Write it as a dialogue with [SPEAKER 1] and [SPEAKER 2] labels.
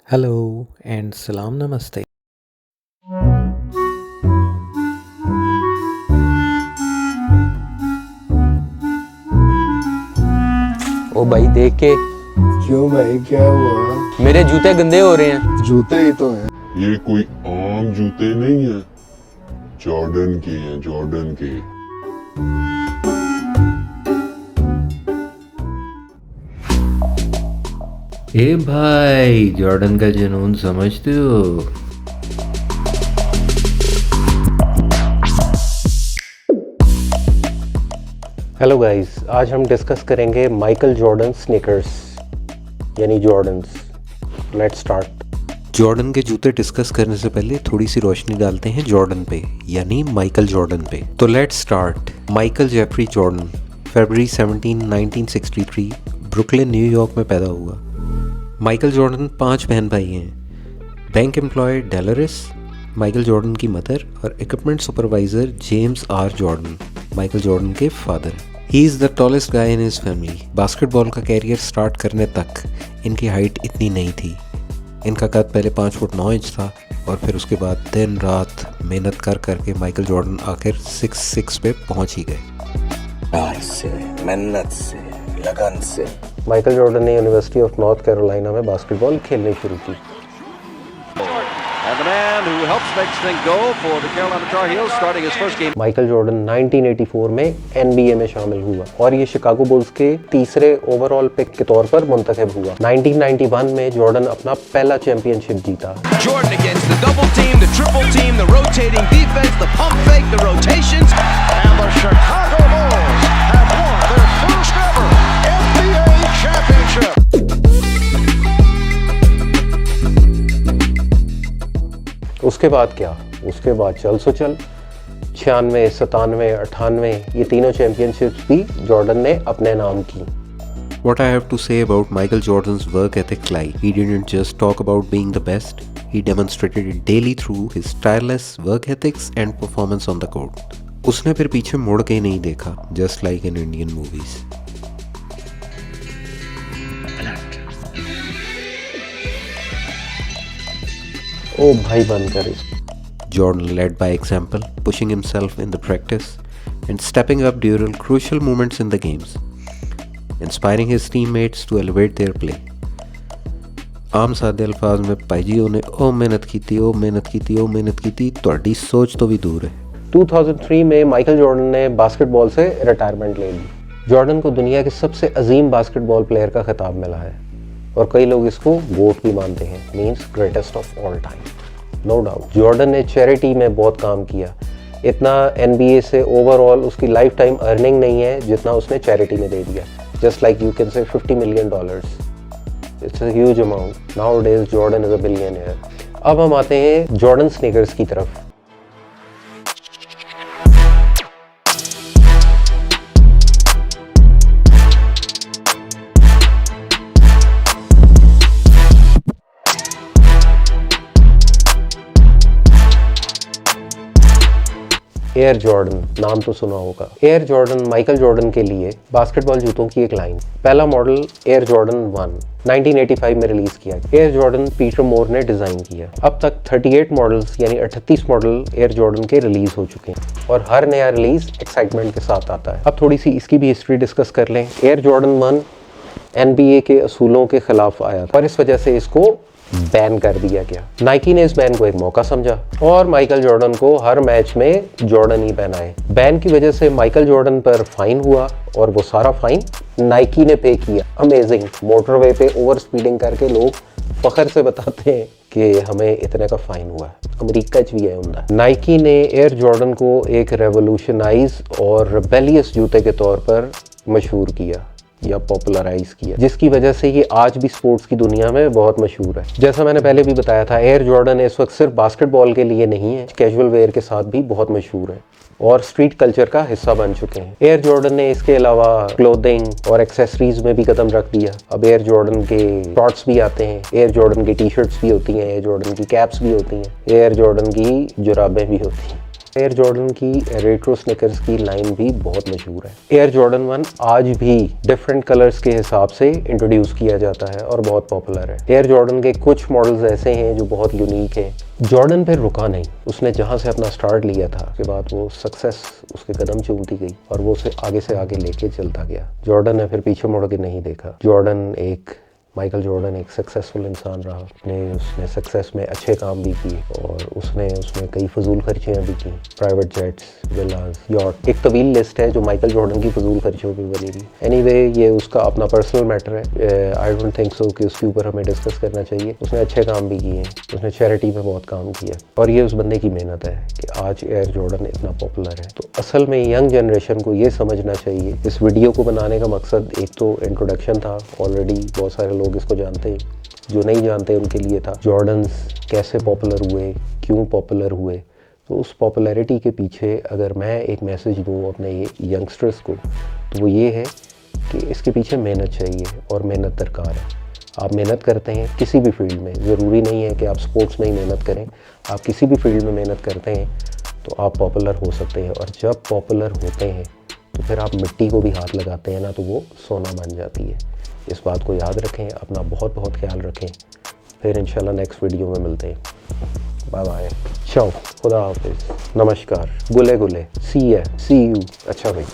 [SPEAKER 1] Hello and salam namaste.
[SPEAKER 2] ओ भाई देख के
[SPEAKER 3] क्यों भाई, क्या हुआ?
[SPEAKER 2] मेरे जूते गंदे हो रहे हैं।
[SPEAKER 3] जूते ही तो हैं।
[SPEAKER 4] ये कोई आम जूते नहीं है, जॉर्डन के हैं, जॉर्डन के।
[SPEAKER 1] ए भाई, जॉर्डन का जुनून समझते हो?
[SPEAKER 2] हेलो गाइस, आज हम डिस्कस करेंगे माइकल जॉर्डन स्नीकर्स यानी जॉर्डन्स। Let's start.
[SPEAKER 1] जॉर्डन के जूते डिस्कस करने से पहले थोड़ी सी रोशनी डालते हैं जॉर्डन पे यानी माइकल जॉर्डन पे। तो let's start. Michael Jeffrey Jordan फरवरी 17, 1963 ब्रुकलिन न्यूयॉर्क में पैदा हुआ। माइकल जॉर्डन 5 बहन भाई हैं। Bank employ Deloris, Michael Jordan की मदर, और equipment supervisor James R Jordan, Michael Jordan के father. He is the tallest guy in his family. Basketball का कैरियर स्टार्ट करने तक इनकी हाइट इतनी नहीं थी। इनका कद पहले 5 फुट 9 इंच था और फिर उसके बाद दिन रात मेहनत कर करके माइकल जॉर्डन आखिर 6'6" पे पहुंच ही गए।
[SPEAKER 5] प्यार से, मेहनत से, लगन से।
[SPEAKER 2] माइकल जॉर्डन ने यूनिवर्सिटी ऑफ नॉर्थ कैरोलिना में बास्केटबॉल खेलनी शुरू की।
[SPEAKER 6] And the man who helps make things go for the Carolina Tar Heels starting his first game.
[SPEAKER 2] Michael Jordan 1984 में NBA में शामिल हुआ और ये शिकागो बुल्स के तीसरे ओवरऑल पिक के तौर पर मुंतखब हुआ। 1991 में जॉर्डन अपना पहला चैंपियनशिप जीता।
[SPEAKER 7] Jordan against the double team, the triple team, the rotating defense, the pump fake, the rotations,
[SPEAKER 6] And the Chicago Bulls have won their first ever NBA championship.
[SPEAKER 2] उसके बाद क्या? उसके बाद चल सो चल 96, 97, 98 ये तीनों चैंपियनशिप्स भी जॉर्डन ने अपने नाम की।
[SPEAKER 1] What I have to say about Michael Jordan's work ethic lie, he didn't just talk about being the best, he demonstrated it daily through his tireless work ethics and performance on the court. उसने फिर पीछे मुड़ के नहीं देखा, just like in Indian movies.
[SPEAKER 2] ओ भाई बंद कर इस।
[SPEAKER 1] Jordan led by example, pushing himself in the practice and stepping up during crucial moments in the games, inspiring his teammates to elevate their play. आम सादे अल्फाज में भाई जी ने ओ मेहनत की ਤੁਹਾਡੀ सोच तो भी दूर है।
[SPEAKER 2] 2003 में माइकल जॉर्डन ने बास्केटबॉल से रिटायरमेंट ले ली। जॉर्डन को दुनिया के सबसे अजीम बास्केटबॉल प्लेयर का खिताब मिला है और कई लोग इसको गोट भी मानते हैं, means greatest of all time. No doubt Jordan ने चैरिटी में बहुत काम किया। इतना NBA से ओवरऑल उसकी लाइफ टाइम अर्निंग नहीं है जितना उसने चैरिटी में दे दिया। Just like you can say $50 million। It's a huge amount. Now days Jordan is a billionaire. अब हम आते हैं जॉर्डन स्नीकर्स की तरफ। एयर जॉर्डन नाम तो सुना होगा। एयर जॉर्डन माइकल जॉर्डन के लिए बास्केटबॉल जूतों की एक लाइन। पहला मॉडल एयर जॉर्डन 1 1985 में रिलीज किया। एयर जॉर्डन पीटर मोर ने डिजाइन किया। अब तक 38 मॉडल्स यानी 38 मॉडल एयर जॉर्डन के रिलीज हो चुके हैं और हर नया रिलीज एक्साइटमेंट के साथ आता है। अब थोड़ी सी इसकी भी हिस्ट्री डिस्कस कर लें। एयर जॉर्डन 1 NBA के असूलों के खिलाफ आया और इस वजह से इसको बैन कर दिया गया। नाइकी ने इस बैन को एक मौका समझा और माइकल जॉर्डन को हर मैच में जॉर्डन ही पहनाए। बैन की वजह से माइकल जॉर्डन पर फाइन हुआ और वो सारा फाइन नाइकी ने पे किया। अमेजिंग। मोटरवे पे ओवर स्पीडिंग करके लोग फखर से बताते हैं कि हमें इतने का फाइन हुआ है। अमेरिका च भी है उनका। नाइकी ने एयर जॉर्डन को एक रेवोल्यूशनाइज और रेबेलियस जूते के तौर पर मशहूर किया या पॉपुलराइज किया, जिसकी वजह से ये आज भी स्पोर्ट्स की दुनिया में बहुत मशहूर है। जैसा मैंने पहले भी बताया था, एयर जॉर्डन इस वक्त सिर्फ बास्केटबॉल के लिए नहीं है, कैजुअल वेयर के साथ भी बहुत मशहूर है और स्ट्रीट कल्चर का हिस्सा बन चुके हैं। एयर जॉर्डन ने इसके अलावा क्लोथिंग और एक्सेसरीज में भी कदम रख दिया। अब एयर जॉर्डन के शॉर्ट्स भी आते हैं, एयर जॉर्डन की टी शर्ट्स भी होती हैं, एयर जॉर्डन की कैप्स भी होती हैं, एयर जॉर्डन की जुराबें भी होती हैं। एयर जॉर्डन की रेट्रो स्निकर्स की लाइन भी बहुत मशहूर है। एयर जॉर्डन 1 आज भी डिफरेंट कलर्स के हिसाब से इंट्रोड्यूस किया जाता है और बहुत पॉपुलर है। एयर जॉर्डन के कुछ मॉडल्स ऐसे हैं जो बहुत यूनिक हैं। जॉर्डन फिर रुका नहीं, उसने जहाँ से अपना स्टार्ट लिया था उसके बाद वो सक्सेस उसके कदम चूमती गई और वो उसे आगे लेके चलता गया। जॉर्डन ने फिर पीछे मुड़ के नहीं देखा। माइकल जॉर्डन एक सक्सेसफुल इंसान रहा। उसने सक्सेस में अच्छे काम भी किए और उसमें कई फजूल खर्चियाँ भी की, प्राइवेट जेट्स, विलास, यॉट। एक तवील लिस्ट है जो माइकल जॉर्डन की फजूल खर्चियों पर बनी हुई। एनीवे, ये उसका अपना पर्सनल मैटर है। आई डोंट थिंक सो कि उसके ऊपर हमें डिस्कस करना चाहिए। उसने अच्छे काम भी किए, उसने चैरिटी में बहुत काम किया और ये उस बंदे की मेहनत है कि आज एयर जॉर्डन इतना पॉपुलर है। तो असल में यंग जनरेशन को ये समझना चाहिए। इस वीडियो को बनाने का मकसद एक तो इंट्रोडक्शन था, ऑलरेडी बहुत सारे लोग इसको जानते हैं, जो नहीं जानते उनके लिए था। जॉर्डन्स कैसे पॉपुलर हुए, क्यों पॉपुलर हुए, तो उस पॉपुलैरिटी के पीछे अगर मैं एक मैसेज दूँ अपने ये यंगस्टर्स को तो वो ये है कि इसके पीछे मेहनत चाहिए और मेहनत दरकार है। आप मेहनत करते हैं किसी भी फील्ड में, ज़रूरी नहीं है कि आप स्पोर्ट्स में ही मेहनत करें, आप किसी भी फील्ड में मेहनत करते हैं तो आप पॉपुलर हो सकते हैं। और जब पॉपुलर होते हैं तो फिर आप मिट्टी को भी हाथ लगाते हैं ना, तो वो सोना बन जाती है। इस बात को याद रखें, अपना बहुत बहुत ख्याल रखें। फिर इंशाल्लाह नेक्स्ट वीडियो में मिलते हैं। बाय बाय, चाओ, खुदा हाफिज़, नमस्कार, गुले गुले, सी यू। अच्छा भाई।